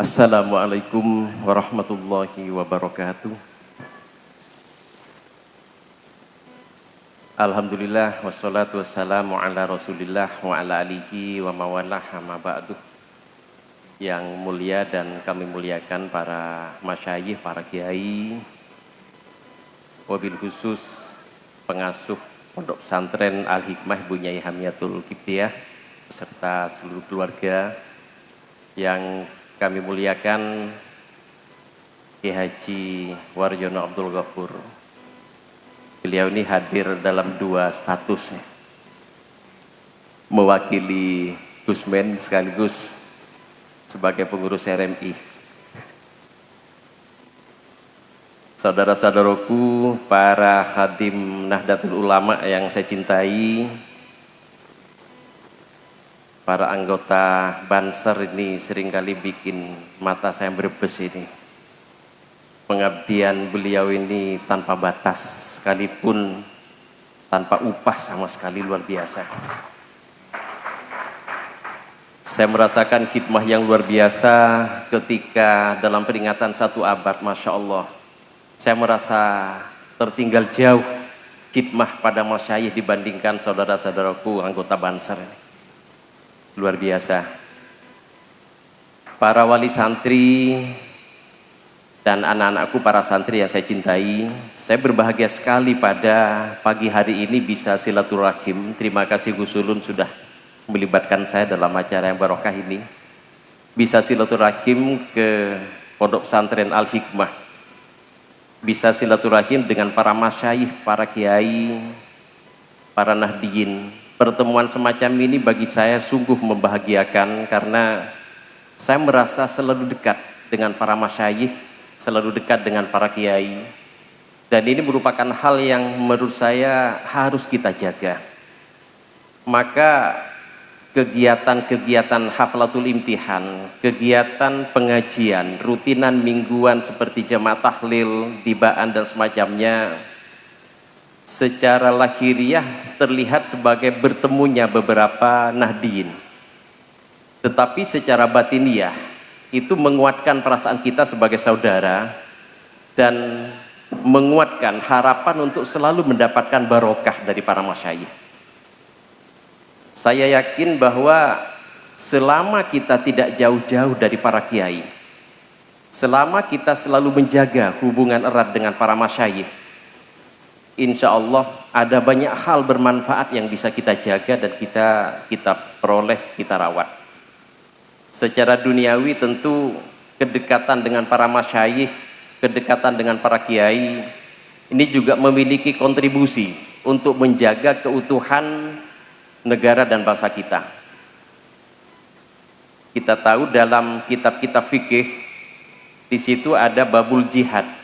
Assalamualaikum warahmatullahi wabarakatuh. Alhamdulillah wassalatu wassalamu ala rasulillah wa ala alihi wa mawalah amma ba'du. Yang mulia dan kami muliakan para masyayikh, para kiai, wabil khusus pengasuh Pondok Pesantren Al-Hikmah Ibu Nyai Hamiatul Kiptiah beserta seluruh keluarga. Yang kami muliakan Ki Haji Waryono Abdul Ghafur. Beliau ini hadir dalam dua status, mewakili Gusmen sekaligus sebagai pengurus RMI. Saudara-saudaraku, para khadim Nahdlatul Ulama yang saya cintai, para anggota Banser ini seringkali bikin mata saya berbes ini. Pengabdian beliau ini tanpa batas, sekalipun tanpa upah sama sekali, luar biasa. Saya merasakan khidmah yang luar biasa ketika dalam peringatan 1 abad, Masya Allah. Saya merasa tertinggal jauh khidmah pada masyayikh dibandingkan saudara-saudaraku anggota Banser ini. Luar biasa. Para wali santri dan anak-anakku para santri yang saya cintai, saya berbahagia sekali pada pagi hari ini bisa silaturahim. Terima kasih Gus Ulun sudah melibatkan saya dalam acara yang barokah ini. Bisa silaturahim ke Pondok Pesantren Al-Hikmah. Bisa silaturahim dengan para masyayikh, para kiai, para nahdiyin. Pertemuan semacam ini bagi saya sungguh membahagiakan karena saya merasa selalu dekat dengan para masyayikh, selalu dekat dengan para kiai, dan ini merupakan hal yang menurut saya harus kita jaga. Maka kegiatan-kegiatan haflatul imtihan, kegiatan pengajian rutinan mingguan seperti jamaah tahlil, dibaan dan semacamnya, secara lahiriah terlihat sebagai bertemunya beberapa nahdiyin, tetapi secara batiniah itu menguatkan perasaan kita sebagai saudara dan menguatkan harapan untuk selalu mendapatkan barokah dari para masyayikh. Saya yakin bahwa selama kita tidak jauh-jauh dari para kiai, selama kita selalu menjaga hubungan erat dengan para masyayikh, insya Allah ada banyak hal bermanfaat yang bisa kita jaga dan kita peroleh, kita rawat. Secara duniawi tentu kedekatan dengan para masyayikh, kedekatan dengan para kiai ini juga memiliki kontribusi untuk menjaga keutuhan negara dan bangsa kita. Kita tahu dalam kitab-kitab fikih di situ ada babul jihad.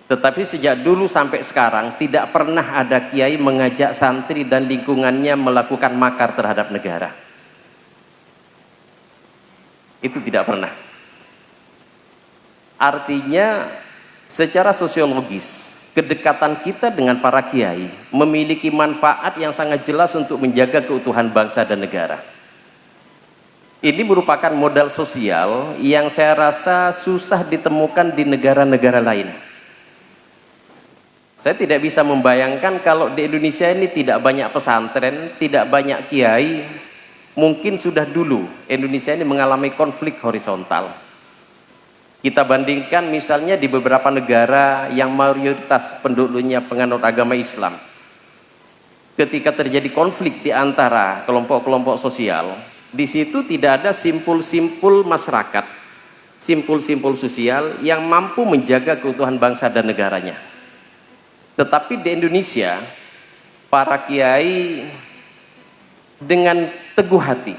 Tetapi sejak dulu sampai sekarang tidak pernah ada kiai mengajak santri dan lingkungannya melakukan makar terhadap negara. Itu tidak pernah. Artinya secara sosiologis kedekatan kita dengan para kiai memiliki manfaat yang sangat jelas untuk menjaga keutuhan bangsa dan negara. Ini merupakan modal sosial yang saya rasa susah ditemukan di negara-negara lain. Saya tidak bisa membayangkan kalau di Indonesia ini tidak banyak pesantren, tidak banyak kiai. Mungkin sudah dulu Indonesia ini mengalami konflik horizontal. Kita bandingkan misalnya di beberapa negara yang mayoritas penduduknya penganut agama Islam. Ketika terjadi konflik di antara kelompok-kelompok sosial, di situ tidak ada simpul-simpul masyarakat, simpul-simpul sosial yang mampu menjaga keutuhan bangsa dan negaranya. Tetapi di Indonesia, para kiai dengan teguh hati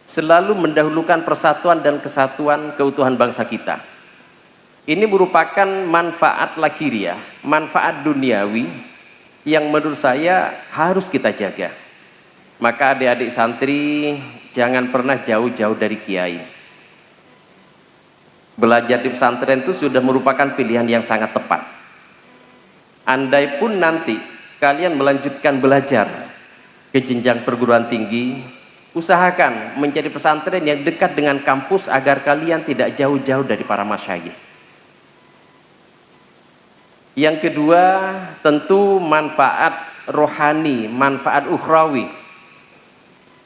selalu mendahulukan persatuan dan kesatuan keutuhan bangsa kita. Ini merupakan manfaat lahiriah, manfaat duniawi yang menurut saya harus kita jaga. Maka adik-adik santri jangan pernah jauh-jauh dari kiai. Belajar di pesantren itu sudah merupakan pilihan yang sangat tepat. Andai pun nanti kalian melanjutkan belajar ke jenjang perguruan tinggi, Usahakan menjadi pesantren yang dekat dengan kampus agar kalian tidak jauh-jauh dari para masyayikh. Yang kedua, tentu manfaat rohani, manfaat ukhrawi.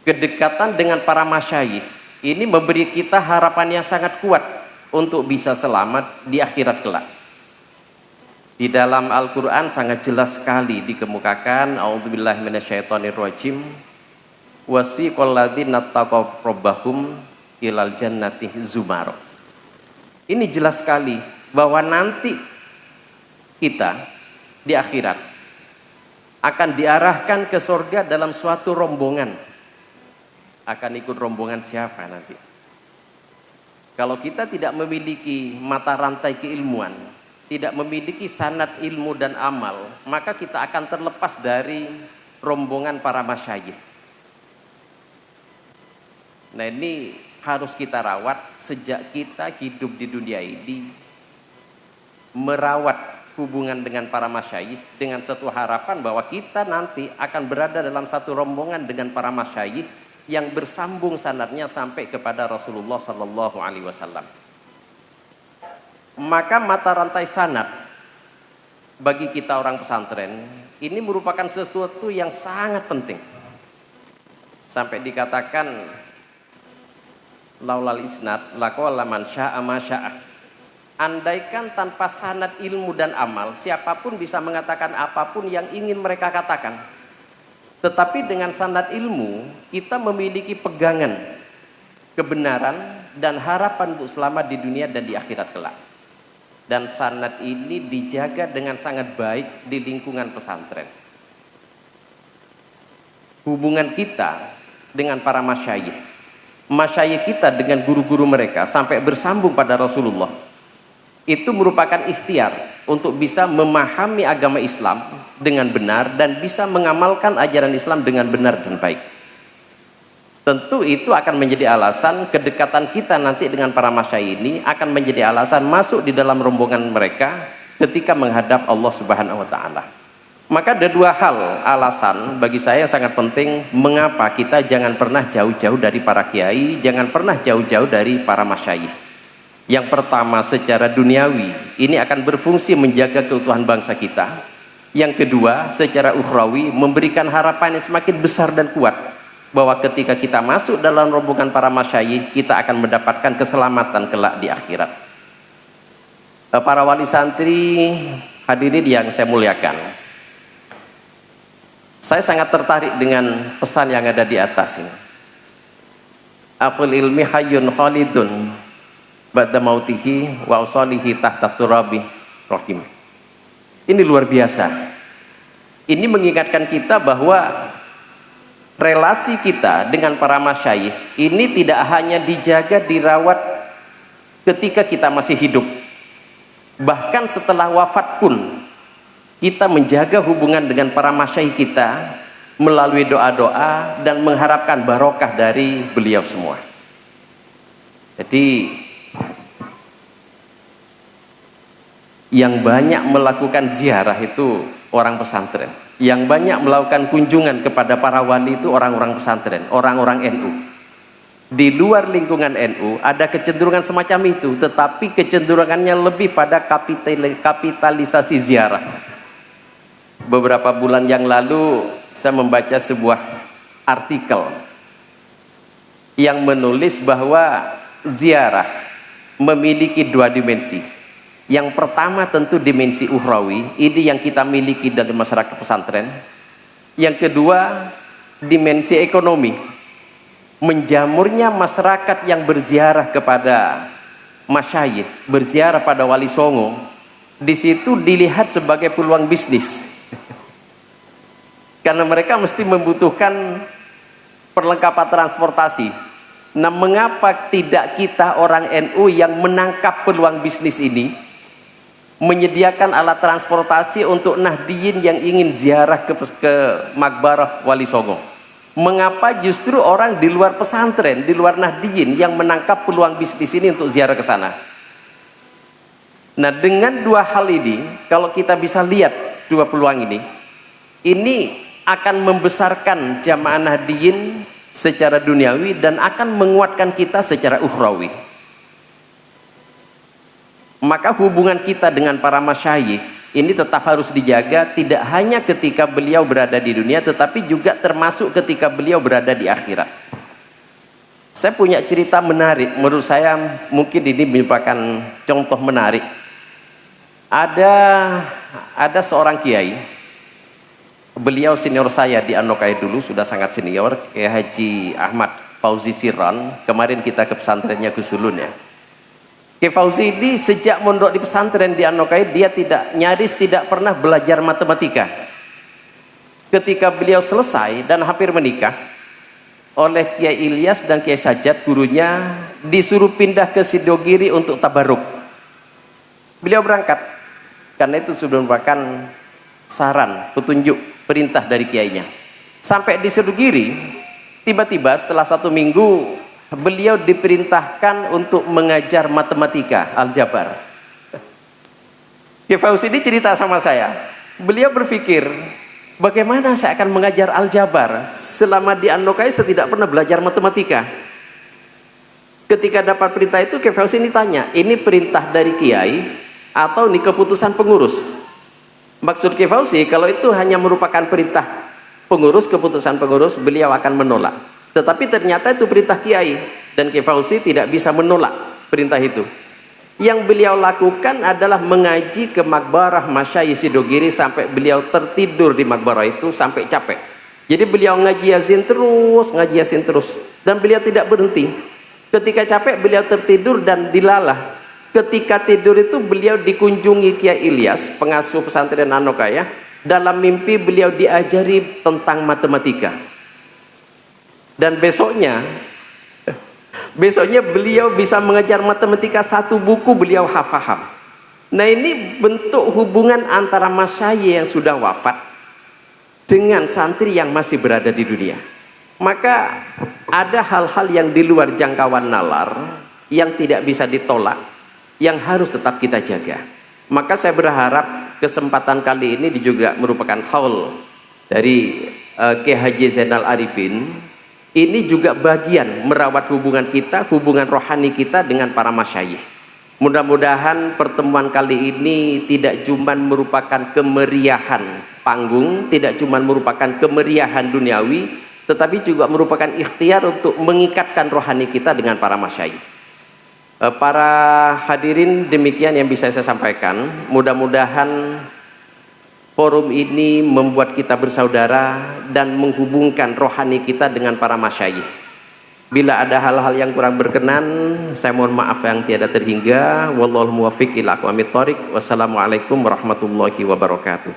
Kedekatan dengan para masyayikh ini memberi kita harapan yang sangat kuat untuk bisa selamat di akhirat kelak. Di dalam Al-Quran sangat jelas sekali dikemukakan, a'udzubillahi minasyaitonirrajim, wasiqal ladzina taqaw rabbahum ilal jannati zumar. Ini jelas sekali bahwa nanti kita di akhirat akan diarahkan ke surga dalam suatu rombongan. Akan ikut rombongan siapa nanti? Kalau kita tidak memiliki mata rantai keilmuan, tidak memiliki sanad ilmu dan amal, maka kita akan terlepas dari rombongan para masyayikh. Nah, ini harus kita rawat sejak kita hidup di dunia ini, merawat hubungan dengan para masyayikh dengan satu harapan bahwa kita nanti akan berada dalam satu rombongan dengan para masyayikh yang bersambung sanadnya sampai kepada Rasulullah Sallallahu Alaihi Wasallam. Maka mata rantai sanad bagi kita orang pesantren ini merupakan sesuatu yang sangat penting. Sampai dikatakan laulal isnad laqala man syaa ma syaa. Andaikan tanpa sanad ilmu dan amal, siapapun bisa mengatakan apapun yang ingin mereka katakan. Tetapi dengan sanad ilmu, kita memiliki pegangan kebenaran dan harapan untuk selamat di dunia dan di akhirat kelak. Dan sanad ini dijaga dengan sangat baik di lingkungan pesantren. Hubungan kita dengan para masyayikh, masyayikh kita dengan guru-guru mereka sampai bersambung pada Rasulullah, itu merupakan ikhtiar untuk bisa memahami agama Islam dengan benar dan bisa mengamalkan ajaran Islam dengan benar dan baik. Tentu itu akan menjadi alasan kedekatan kita nanti dengan para masyayikh ini akan menjadi alasan masuk di dalam rombongan mereka ketika menghadap Allah Subhanahu wa taala. Maka ada dua hal alasan bagi saya sangat penting mengapa kita jangan pernah jauh-jauh dari para kiai, jangan pernah jauh-jauh dari para masyayikh. Yang pertama, secara duniawi ini akan berfungsi menjaga keutuhan bangsa kita. Yang kedua, secara ukhrawi memberikan harapan yang semakin besar dan kuat bahwa ketika kita masuk dalam rombongan para masyayikh, kita akan mendapatkan keselamatan kelak di akhirat. Para wali santri, hadirin yang saya muliakan, saya sangat tertarik dengan pesan yang ada di atas ini. Aqul ilmi hayyun khalidun ba'da mautihi wa usalihi tahta turabi rahim. Ini luar biasa. Ini mengingatkan kita bahwa relasi kita dengan para masyayikh ini tidak hanya dijaga, dirawat ketika kita masih hidup, bahkan setelah wafat pun kita menjaga hubungan dengan para masyayikh kita melalui doa-doa dan mengharapkan barokah dari beliau semua. Jadi yang banyak melakukan ziarah itu orang pesantren, yang banyak melakukan kunjungan kepada para wali itu orang-orang pesantren, orang-orang NU. Di luar lingkungan NU ada kecenderungan semacam itu, tetapi kecenderungannya lebih pada kapitalisasi ziarah. Beberapa bulan yang lalu saya membaca sebuah artikel yang menulis bahwa ziarah memiliki dua dimensi. Yang pertama tentu dimensi ukhrawi, ini yang kita miliki dari masyarakat pesantren. Yang kedua dimensi ekonomi, menjamurnya masyarakat yang berziarah kepada masyayikh, berziarah pada wali songo, di situ dilihat sebagai peluang bisnis. Karena mereka mesti membutuhkan perlengkapan transportasi. Nah, mengapa tidak kita orang NU yang menangkap peluang bisnis ini, menyediakan alat transportasi untuk nahdiyin yang ingin ziarah ke Makbarah Wali Songo? Mengapa justru orang di luar pesantren, di luar nahdiyin yang menangkap peluang bisnis ini untuk ziarah ke sana? Nah, dengan dua hal ini, kalau kita bisa lihat dua peluang ini akan membesarkan jamaah nahdiyin secara duniawi dan akan menguatkan kita secara ukhrawi. Maka hubungan kita dengan para masyayikh ini tetap harus dijaga, tidak hanya ketika beliau berada di dunia, tetapi juga termasuk ketika beliau berada di akhirat. Saya punya cerita menarik, menurut saya mungkin ini merupakan contoh menarik. Ada seorang kiai, beliau senior saya di Anokai dulu, sudah sangat senior, Kiai Haji Ahmad Fauzi Siran. Kemarin kita ke pesantrennya Gus Ulun ya. Kiai Fauzi ini sejak mondok di pesantren di Anokai, dia nyaris tidak pernah belajar matematika. Ketika beliau selesai dan hampir menikah, oleh Kiai Ilyas dan Kiai Sajat gurunya disuruh pindah ke Sidogiri untuk tabaruk. Beliau berangkat karena itu sudah merupakan saran, petunjuk, perintah dari kiainya. Sampai di Sidogiri, tiba-tiba setelah 1 minggu beliau diperintahkan untuk mengajar matematika, aljabar. Kiai Fauzi ini cerita sama saya, beliau berpikir, bagaimana saya akan mengajar aljabar selama di Anokai saya tidak pernah belajar matematika. Ketika dapat perintah itu, Kiai Fauzi ini tanya, ini perintah dari kiai atau ini keputusan pengurus? Maksud Kiai Fauzi, kalau itu hanya merupakan perintah pengurus, keputusan pengurus, beliau akan menolak. Tetapi ternyata itu perintah kiai dan Kiai Fauzi tidak bisa menolak perintah itu. Yang beliau lakukan adalah mengaji ke Makbarah Masyayikh Sidogiri sampai beliau tertidur di Makbarah itu sampai capek. Jadi beliau ngaji Yasin terus, dan beliau tidak berhenti. Ketika capek beliau tertidur dan dilalah. Ketika tidur itu beliau dikunjungi Kiai Ilyas, pengasuh pesantren Anokaya. Dalam mimpi beliau diajari tentang matematika. Dan besoknya beliau bisa mengajar matematika, 1 buku beliau hafal. Nah, ini bentuk hubungan antara masyayikh yang sudah wafat dengan santri yang masih berada di dunia. Maka ada hal-hal yang di luar jangkauan nalar yang tidak bisa ditolak, yang harus tetap kita jaga. Maka saya berharap kesempatan kali ini juga merupakan haul dari Kiai Haji Zainal Arifin. Ini juga bagian merawat hubungan kita, hubungan rohani kita dengan para masyayikh. Mudah-mudahan pertemuan kali ini tidak cuma merupakan kemeriahan panggung, tidak cuma merupakan kemeriahan duniawi, tetapi juga merupakan ikhtiar untuk mengikatkan rohani kita dengan para masyayikh. Para hadirin, demikian yang bisa saya sampaikan. Mudah-mudahan forum ini membuat kita bersaudara dan menghubungkan rohani kita dengan para masyayikh. Bila ada hal-hal yang kurang berkenan, saya mohon maaf yang tiada terhingga. Wallahul muwaffiq ila aqwamit thoriq. Wassalamualaikum warahmatullahi wabarakatuh.